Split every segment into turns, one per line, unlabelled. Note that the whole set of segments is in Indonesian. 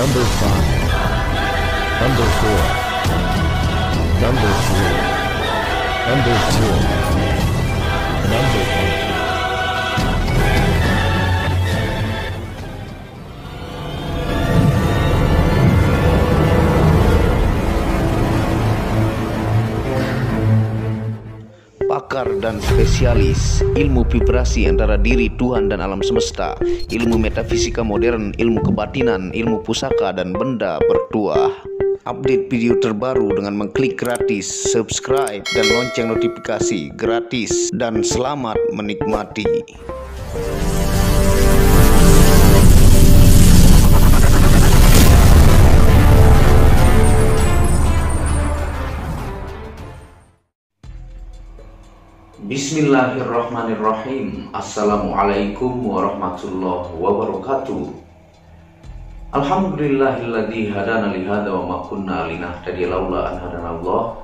Number 5, Number 4, Number 3, Number 2, Number 1.
Pakar dan spesialis ilmu vibrasi antara diri Tuhan dan alam semesta, ilmu metafisika modern, ilmu kebatinan, ilmu pusaka dan benda bertuah. Update video terbaru dengan mengklik gratis, subscribe dan lonceng notifikasi gratis, dan selamat menikmati. Bismillahirrahmanirrahim. Assalamualaikum warahmatullahi wabarakatuh. Alhamdulillahilladzi hadana lihada wa ma kunna linahtadiya laula an hadanallah.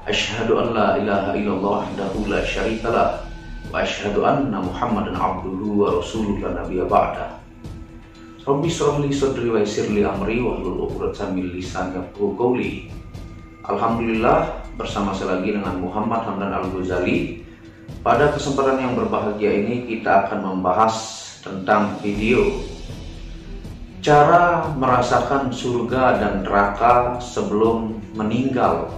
Asyhadu an la ilaha illallah wahdahu la syarikalah wa asyhadu anna Muhammadan abduhu wa rasuluhu la nabiyya ba'da. Rabbi shrah li sadri wa yassir li amri wahlul 'uqdatam min lisani yafqahu qawli. Alhamdulillah, bersama saya lagi dengan Muhammad Hamdan Al-Ghazali. Pada kesempatan yang berbahagia ini kita akan membahas tentang video cara merasakan surga dan neraka sebelum meninggal.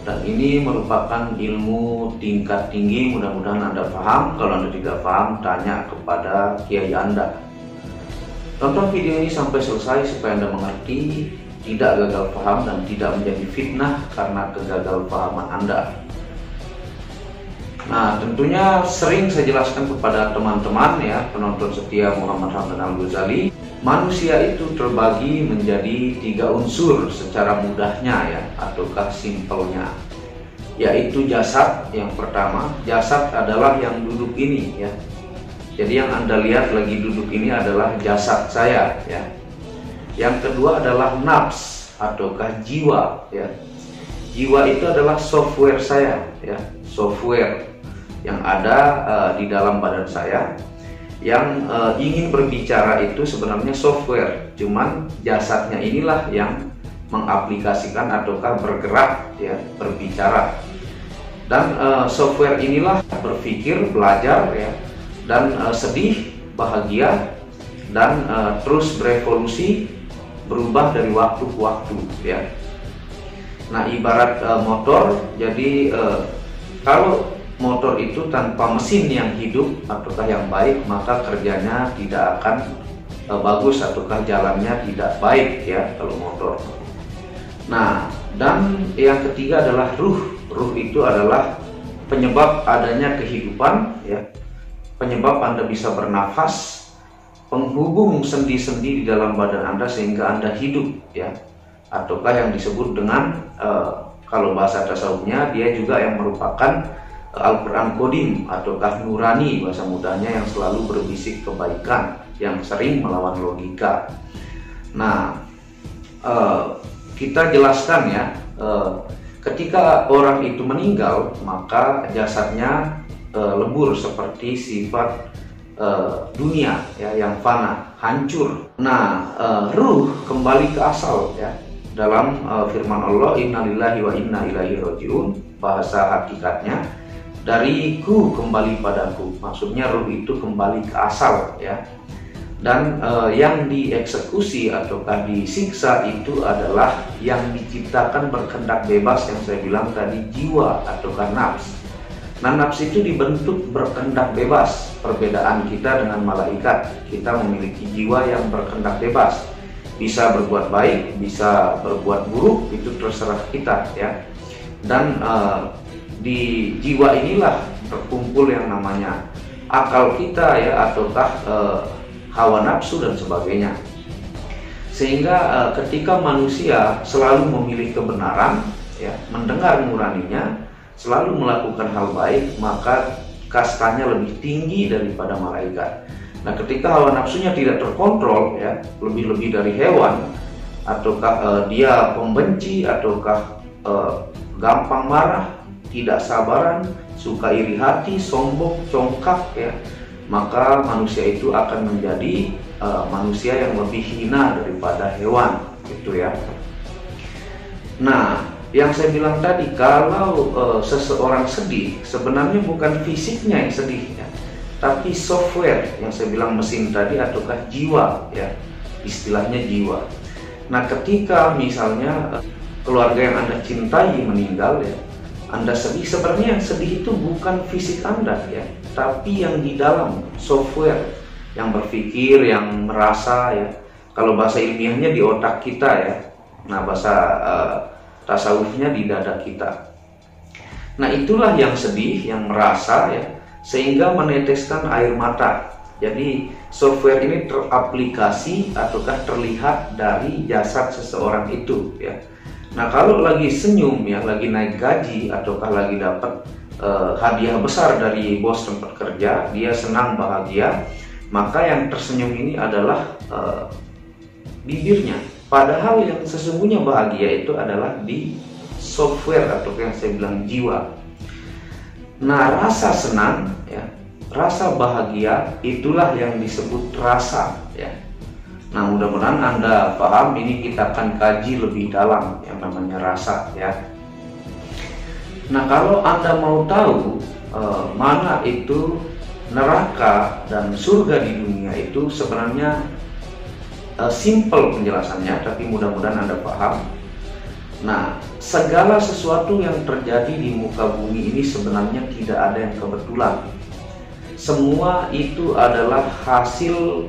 Dan ini merupakan ilmu tingkat tinggi, mudah-mudahan Anda paham. Kalau Anda tidak paham, tanya kepada kiai Anda. Tonton video ini sampai selesai supaya Anda mengerti, tidak gagal paham dan tidak menjadi fitnah karena kegagalpahaman Anda. Nah, tentunya sering saya jelaskan kepada teman-teman ya, penonton setia Muhammad Hamdan Al-Ghazali, manusia itu terbagi menjadi 3 unsur secara mudahnya ya, ataukah simpelnya, yaitu jasad. Yang pertama, jasad adalah yang duduk ini ya. Jadi yang Anda lihat lagi duduk ini adalah jasad saya ya. Yang kedua adalah nafs ataukah jiwa ya. Jiwa itu adalah software saya ya, software yang ada di dalam badan saya. Yang ingin berbicara itu sebenarnya software, cuman jasadnya inilah yang mengaplikasikan ataukah bergerak ya, berbicara. Dan software inilah berpikir, belajar ya, dan sedih, bahagia, dan terus berevolusi, berubah dari waktu ke waktu ya. Nah, ibarat motor, jadi kalau motor itu tanpa mesin yang hidup ataukah yang baik, maka kerjanya tidak akan bagus ataukah jalannya tidak baik ya kalau motor. Nah, dan yang ketiga adalah ruh. Ruh itu adalah penyebab adanya kehidupan ya, penyebab Anda bisa bernafas, penghubung sendi-sendi di dalam badan Anda sehingga Anda hidup ya, ataukah yang disebut dengan kalau bahasa tasawufnya dia juga yang merupakan Al-Quran Kodim ataukah nurani, bahasa mudahnya, yang selalu berbisik kebaikan, yang sering melawan logika. Nah, kita jelaskan ya, ketika orang itu meninggal maka jasadnya lebur seperti sifat dunia ya, yang fana, hancur. Nah, ruh kembali ke asal ya. Dalam firman Allah, innalillahi wa inna ilaihi rajiun, bahasa hakikatnya dariku kembali padaku, maksudnya ruh itu kembali ke asal ya. Dan yang dieksekusi ataukah disiksa itu adalah yang diciptakan berkehendak bebas, yang saya bilang tadi, jiwa ataukah nafs. Nah, nafs itu dibentuk berkehendak bebas. Perbedaan kita dengan malaikat, kita memiliki jiwa yang berkehendak bebas, bisa berbuat baik, bisa berbuat buruk, itu terserah kita ya. Dan di jiwa inilah terkumpul yang namanya akal kita ya, ataukah hawa nafsu dan sebagainya. Sehingga ketika manusia selalu memilih kebenaran ya, mendengar nuraninya, selalu melakukan hal baik, maka kastanya lebih tinggi daripada malaikat. Nah, ketika hawa nafsunya tidak terkontrol ya, lebih-lebih dari hewan, ataukah dia pembenci, ataukah gampang marah, tidak sabaran, suka iri hati, sombong, congkak ya, maka manusia itu akan menjadi manusia yang lebih hina daripada hewan, gitu ya. Nah, yang saya bilang tadi, kalau seseorang sedih, sebenarnya bukan fisiknya yang sedih ya, tapi software yang saya bilang mesin tadi, ataukah jiwa ya, istilahnya jiwa. Nah, ketika misalnya keluarga yang Anda cintai meninggal ya, Anda sedih, sebenarnya yang sedih itu bukan fisik Anda ya, tapi yang di dalam software, yang berpikir, yang merasa ya. Kalau bahasa ilmiahnya di otak kita ya. Nah, bahasa tasawufnya di dada kita. Nah, itulah yang sedih, yang merasa ya, sehingga meneteskan air mata. Jadi software ini teraplikasi ataukah terlihat dari jasad seseorang itu ya. Nah, kalau lagi senyum ya, lagi naik gaji ataukah lagi dapat hadiah besar dari bos tempat kerja, dia senang, bahagia, maka yang tersenyum ini adalah bibirnya. Padahal yang sesungguhnya bahagia itu adalah di software atau yang saya bilang jiwa. Nah, rasa senang ya, rasa bahagia itulah yang disebut rasa ya. Nah, mudah-mudahan Anda paham. Ini kita akan kaji lebih dalam yang namanya rasa ya. Nah, kalau Anda mau tahu mana itu neraka dan surga di dunia, itu sebenarnya simple penjelasannya, tapi mudah-mudahan Anda paham. Nah, segala sesuatu yang terjadi di muka bumi ini sebenarnya tidak ada yang kebetulan. Semua itu adalah hasil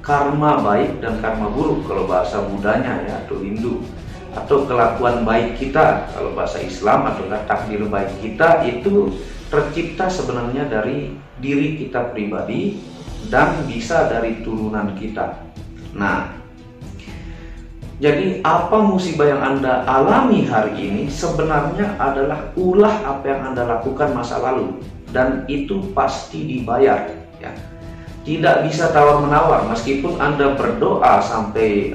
karma baik dan karma buruk kalau bahasa Budanya ya, atau Hindu, atau kelakuan baik kita kalau bahasa Islam, atau takdir baik kita itu tercipta sebenarnya dari diri kita pribadi dan bisa dari turunan kita. Nah, jadi apa musibah yang Anda alami hari ini sebenarnya adalah ulah apa yang Anda lakukan masa lalu, dan itu pasti dibayar ya. Tidak bisa tawar-menawar, meskipun Anda berdoa sampai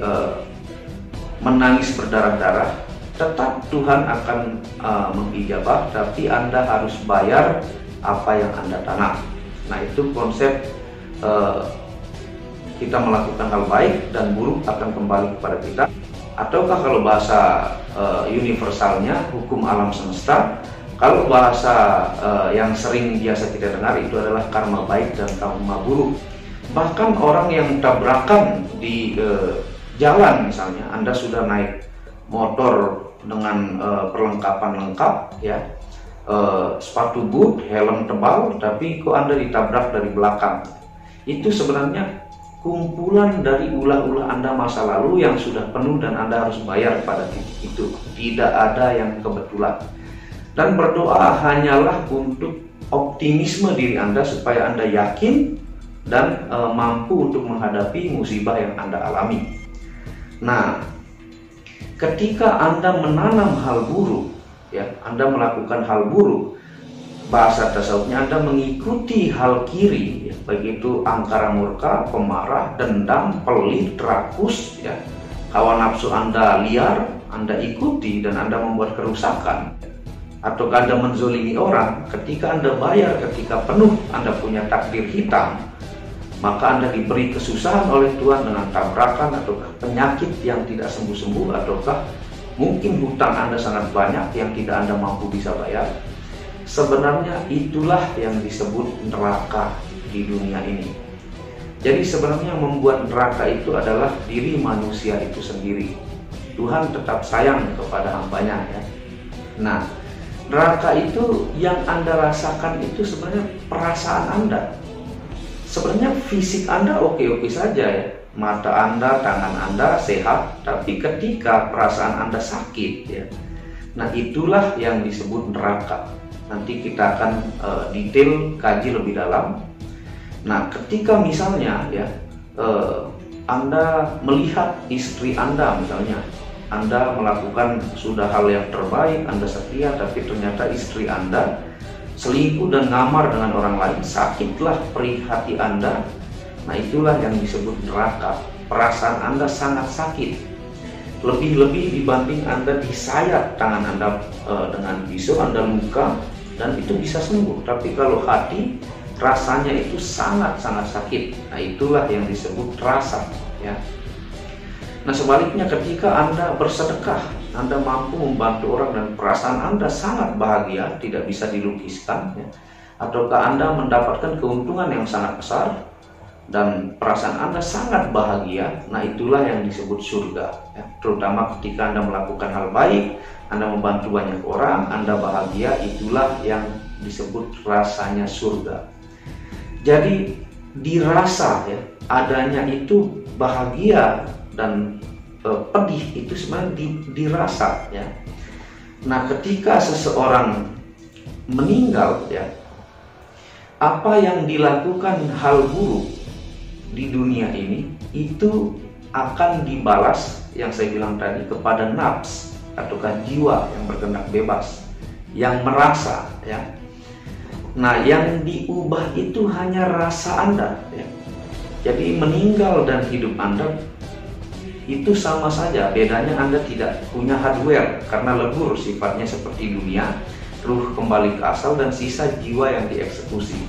menangis berdarah-darah, tetap Tuhan akan mengijabah, tapi Anda harus bayar apa yang Anda tanam. Nah, itu konsep kita melakukan hal baik dan buruk akan kembali kepada kita. Ataukah kalau bahasa universalnya hukum alam semesta, kalau bahasa yang sering biasa kita dengar itu adalah karma baik dan karma buruk. Bahkan orang yang tabrakan di jalan, misalnya Anda sudah naik motor dengan perlengkapan lengkap ya, sepatu boot, helm tebal, tapi kok Anda ditabrak dari belakang. Itu sebenarnya kumpulan dari ulah-ulah Anda masa lalu yang sudah penuh dan Anda harus bayar pada titik itu. Tidak ada yang kebetulan. Dan berdoa hanyalah untuk optimisme diri Anda supaya Anda yakin dan mampu untuk menghadapi musibah yang Anda alami. Nah, ketika Anda menanam hal buruk, ya, Anda melakukan hal buruk, bahasa tasawufnya Anda mengikuti hal kiri, ya, baik itu angkara murka, pemarah, dendam, pelit, rakus, ya, hawa nafsu Anda liar, Anda ikuti dan Anda membuat kerusakan, atau Anda menzolimi orang. Ketika Anda bayar, ketika penuh Anda punya takdir hitam, maka Anda diberi kesusahan oleh Tuhan dengan tabrakan atau penyakit yang tidak sembuh-sembuh, ataukah mungkin hutang Anda sangat banyak yang tidak Anda mampu bisa bayar. Sebenarnya itulah yang disebut neraka di dunia ini. Jadi sebenarnya yang membuat neraka itu adalah diri manusia itu sendiri. Tuhan tetap sayang kepada hambanya ya. Nah, neraka itu yang Anda rasakan itu sebenarnya perasaan Anda. Sebenarnya fisik Anda oke-oke saja ya. Mata Anda, tangan Anda sehat, tapi ketika perasaan Anda sakit ya. Nah, itulah yang disebut neraka. Nanti kita akan detail kaji lebih dalam. Nah, ketika misalnya ya Anda melihat istri Anda, misalnya Anda melakukan sudah hal yang terbaik, Anda setia, tapi ternyata istri Anda selingkuh dan ngamar dengan orang lain, sakitlah perih hati Anda. Nah, itulah yang disebut neraka. Perasaan Anda sangat sakit, lebih-lebih dibanding Anda disayat tangan Anda dengan pisau, Anda luka, dan itu bisa sembuh. Tapi kalau hati rasanya itu sangat-sangat sakit. Nah, itulah yang disebut rasa, ya. Nah, sebaliknya ketika Anda bersedekah, Anda mampu membantu orang dan perasaan Anda sangat bahagia, tidak bisa dilukiskan, ya. Ataukah Anda mendapatkan keuntungan yang sangat besar dan perasaan Anda sangat bahagia, nah itulah yang disebut surga, ya. Terutama ketika Anda melakukan hal baik, Anda membantu banyak orang, Anda bahagia, itulah yang disebut rasanya surga. Jadi dirasa, ya, adanya itu bahagia dan pedih itu sebenarnya dirasa, ya. Nah, ketika seseorang meninggal, ya, apa yang dilakukan hal buruk di dunia ini itu akan dibalas, yang saya bilang tadi, kepada nafs ataukah jiwa yang berkehendak bebas, yang merasa, ya. Nah, yang diubah itu hanya rasa Anda, ya. Jadi meninggal dan hidup Anda itu sama saja, bedanya Anda tidak punya hardware karena lebur sifatnya seperti dunia, ruh kembali ke asal dan sisa jiwa yang dieksekusi.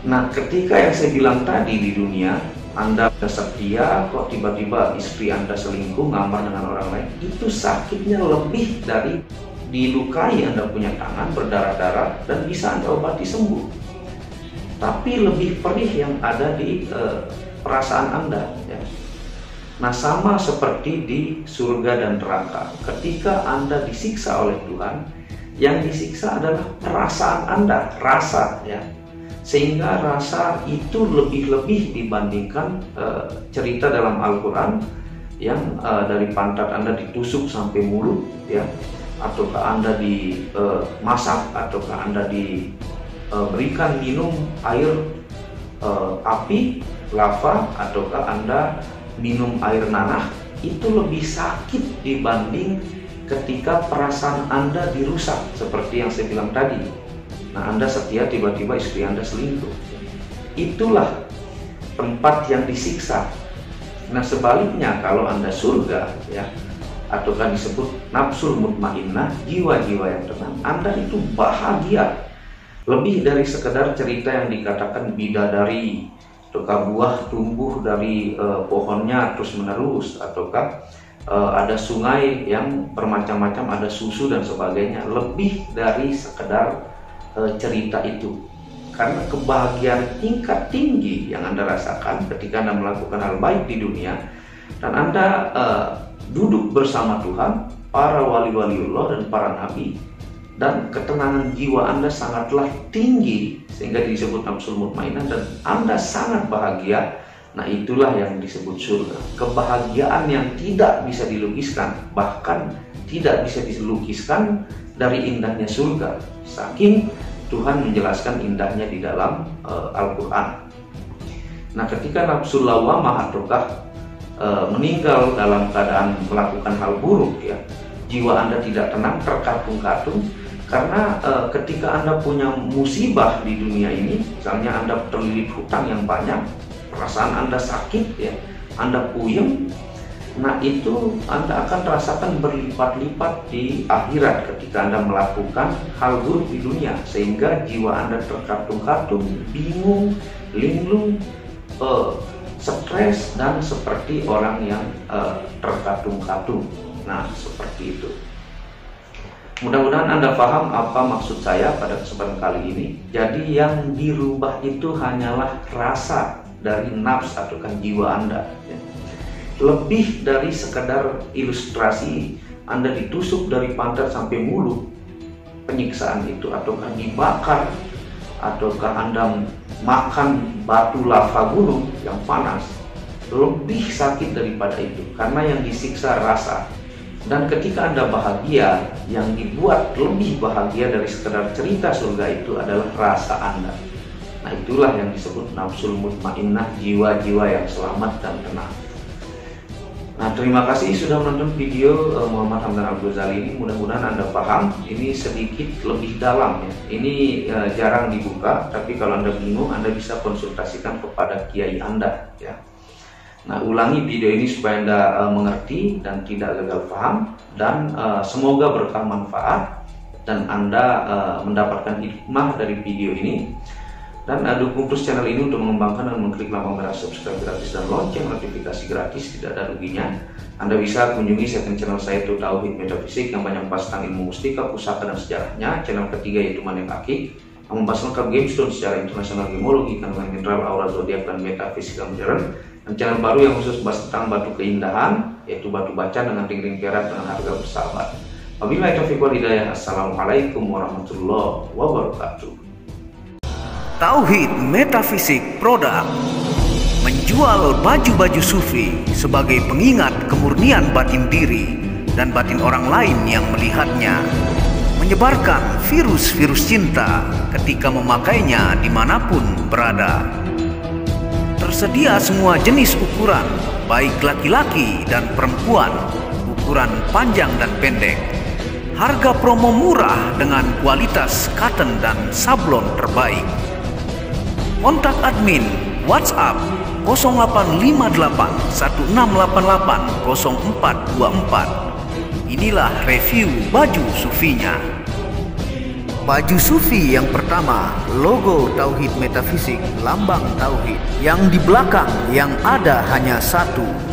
Nah, ketika yang saya bilang tadi di dunia, Anda setia, kok tiba-tiba istri Anda selingkuh, ngamar dengan orang lain, itu sakitnya lebih dari dilukai Anda punya tangan, berdarah-darah, dan bisa Anda obati sembuh. Tapi lebih perih yang ada di perasaan Anda, ya. Nah, sama seperti di surga dan neraka, ketika Anda disiksa oleh Tuhan, yang disiksa adalah perasaan Anda, rasa, ya. Sehingga rasa itu lebih-lebih dibandingkan cerita dalam Al-Quran yang dari pantat Anda ditusuk sampai mulut, ya, ataukah Anda dimasak, ataukah Anda diberikan minum air api, lava, ataukah Anda minum air nanah, itu lebih sakit dibanding ketika perasaan Anda dirusak, seperti yang saya bilang tadi. Nah, Anda setia, tiba-tiba istri Anda selingkuh. Itulah tempat yang disiksa. Nah, sebaliknya kalau Anda surga, ya, ataukah disebut nafsul mutmainnah, jiwa-jiwa yang tenang, Anda itu bahagia. Lebih dari sekedar cerita yang dikatakan bidadari, ataukah buah tumbuh dari pohonnya terus-menerus, ataukah ada sungai yang bermacam-macam, ada susu dan sebagainya. Lebih dari sekedar cerita itu, karena kebahagiaan tingkat tinggi yang Anda rasakan ketika Anda melakukan hal baik di dunia dan Anda duduk bersama Tuhan, para wali-waliullah dan para nabi, dan ketenangan jiwa Anda sangatlah tinggi sehingga disebut nafsul mutmainnah dan Anda sangat bahagia. Nah, itulah yang disebut surga. Kebahagiaan yang tidak bisa dilukiskan, bahkan tidak bisa dilukiskan dari indahnya surga, saking Tuhan menjelaskan indahnya di dalam Al-Quran. Nah, ketika nafsu lawamah ataukah meninggal dalam keadaan melakukan hal buruk, ya, jiwa Anda tidak tenang, terkatung-katung, karena ketika Anda punya musibah di dunia ini, misalnya Anda terlilit hutang yang banyak, perasaan Anda sakit, ya, Anda puyeng. Nah, itu Anda akan rasakan berlipat-lipat di akhirat ketika Anda melakukan hal buruk di dunia, sehingga jiwa Anda terkatung-katung, bingung, linglung, stres, dan seperti orang yang terkatung-katung. Nah, seperti itu. Mudah-mudahan Anda paham apa maksud saya pada kesempatan kali ini. Jadi yang dirubah itu hanyalah rasa dari nafs atau jiwa Anda, ya. Lebih dari sekedar ilustrasi Anda ditusuk dari pantat sampai mulut, penyiksaan itu, ataukah dibakar, ataukah Anda makan batu lava gunung yang panas, lebih sakit daripada itu, karena yang disiksa rasa. Dan ketika Anda bahagia, yang dibuat lebih bahagia dari sekedar cerita surga itu adalah rasa Anda. Nah, itulah yang disebut nafsul mutmainnah, jiwa-jiwa yang selamat dan tenang. Nah, terima kasih sudah menonton video Muhammad Hamdan Al-Ghazali ini. Mudah-mudahan Anda paham. Ini sedikit lebih dalam, ya. Ini jarang dibuka, tapi kalau Anda bingung, Anda bisa konsultasikan kepada kiai Anda, ya. Nah, ulangi video ini supaya Anda mengerti dan tidak gagal paham, dan semoga berkah manfaat dan Anda mendapatkan hikmah dari video ini. Dan dukung terus channel ini untuk mengembangkan dan mengklik lambang merah subscribe gratis dan lonceng notifikasi gratis, tidak ada ruginya. Anda bisa kunjungi second channel saya, itu Tauhid Metafisik, yang banyak bahas tentang ilmu mustika, pusaka, dan sejarahnya. Channel ketiga yaitu Manik Aki, yang membahas lengkap gemstone secara internasional, gemologi, kandungan mineral, aura zodiak, dan metafisika modern. Dan channel baru yang khusus bahas tentang batu keindahan, yaitu batu bacan dengan ring-ring perak dengan harga bersahabat. Wabillahi taufiq wal hidayah. Assalamualaikum warahmatullahi wabarakatuh.
Tauhid Metafisik Produk menjual baju-baju sufi sebagai pengingat kemurnian batin diri dan batin orang lain yang melihatnya, menyebarkan virus-virus cinta ketika memakainya dimanapun berada. Tersedia semua jenis ukuran, baik laki-laki dan perempuan, ukuran panjang dan pendek. Harga promo murah dengan kualitas cotton dan sablon terbaik. Kontak admin WhatsApp 0858 1688 0424. Inilah review baju sufinya. Baju sufi yang pertama, logo Tauhid Metafisik, lambang Tauhid. Yang di belakang yang ada hanya satu.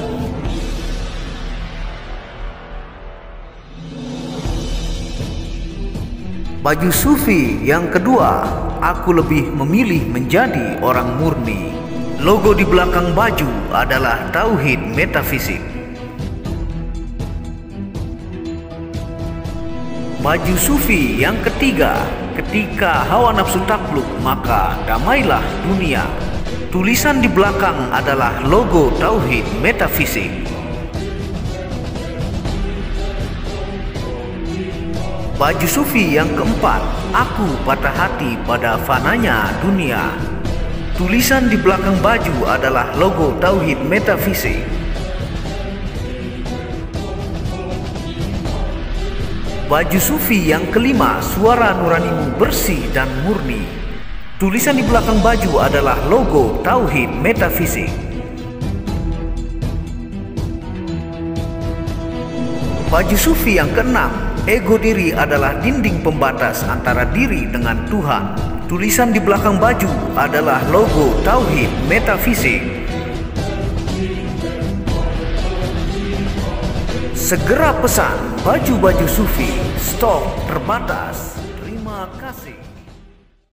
Baju sufi yang kedua, aku lebih memilih menjadi orang murni. Logo di belakang baju adalah Tauhid Metafisik. Baju sufi yang ketiga, ketika hawa nafsu takluk maka damailah dunia. Tulisan di belakang adalah logo Tauhid Metafisik. Baju sufi yang keempat, aku patah hati pada fananya dunia. Tulisan di belakang baju adalah logo Tauhid Metafisik. Baju sufi yang kelima, suara nuranimu bersih dan murni. Tulisan di belakang baju adalah logo Tauhid Metafisik. Baju sufi yang keenam, ego diri adalah dinding pembatas antara diri dengan Tuhan. Tulisan di belakang baju adalah logo Tauhid Metafisik. Segera pesan baju-baju sufi, stok terbatas. Terima kasih.